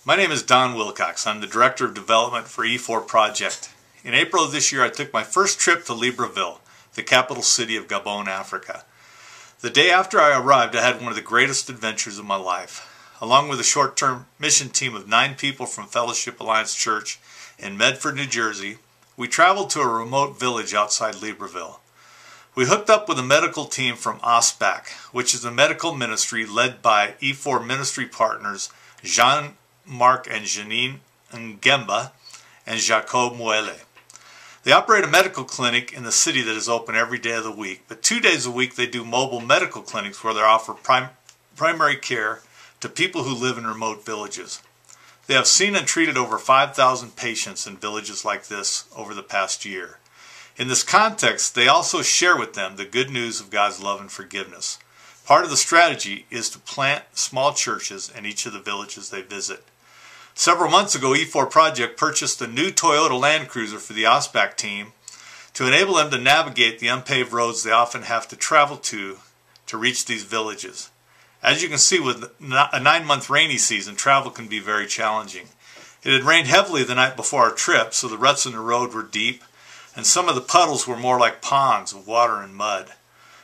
My name is Don Wilcox. I'm the Director of Development for E4 Project. In April of this year, I took my first trip to Libreville, the capital city of Gabon, Africa. The day after I arrived, I had one of the greatest adventures of my life. Along with a short-term mission team of 9 people from Fellowship Alliance Church in Medford, New Jersey, we traveled to a remote village outside Libreville. We hooked up with a medical team from Ospac, which is a medical ministry led by E4 ministry partners Jean-Marc and Janine Ngemba and Jacob Muele. They operate a medical clinic in the city that is open every day of the week, but 2 days a week they do mobile medical clinics where they offer primary care to people who live in remote villages. They have seen and treated over 5,000 patients in villages like this over the past year. In this context, they also share with them the good news of God's love and forgiveness. Part of the strategy is to plant small churches in each of the villages they visit. Several months ago, E4 Project purchased a new Toyota Land Cruiser for the Ospac team to enable them to navigate the unpaved roads they often have to travel to reach these villages. As you can see, with a 9-month rainy season, travel can be very challenging. It had rained heavily the night before our trip, so the ruts in the road were deep, and some of the puddles were more like ponds of water and mud.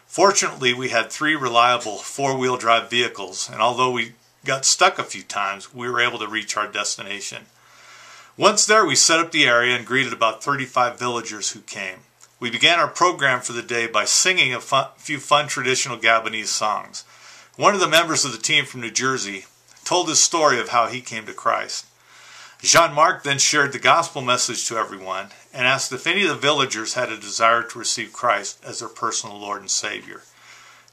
Fortunately, we had 3 reliable 4-wheel drive vehicles, and although we got stuck a few times, we were able to reach our destination. Once there, we set up the area and greeted about 35 villagers who came. We began our program for the day by singing a few fun traditional Gabonese songs. One of the members of the team from New Jersey told his story of how he came to Christ. Jean-Marc then shared the gospel message to everyone and asked if any of the villagers had a desire to receive Christ as their personal Lord and Savior.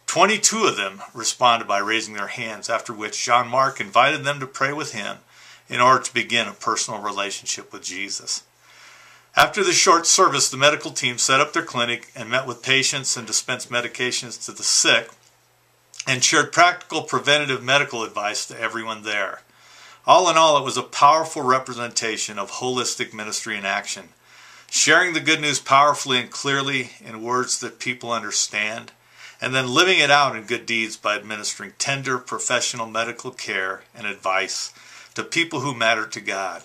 22 of them responded by raising their hands, after which Jean-Marc invited them to pray with him in order to begin a personal relationship with Jesus. After the short service, the medical team set up their clinic and met with patients and dispensed medications to the sick and shared practical preventative medical advice to everyone there. All in all, it was a powerful representation of holistic ministry in action, sharing the good news powerfully and clearly in words that people understand, and then living it out in good deeds by administering tender professional medical care and advice to people who matter to God.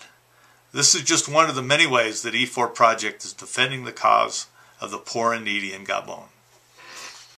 This is just one of the many ways that E4 Project is defending the cause of the poor and needy in Gabon.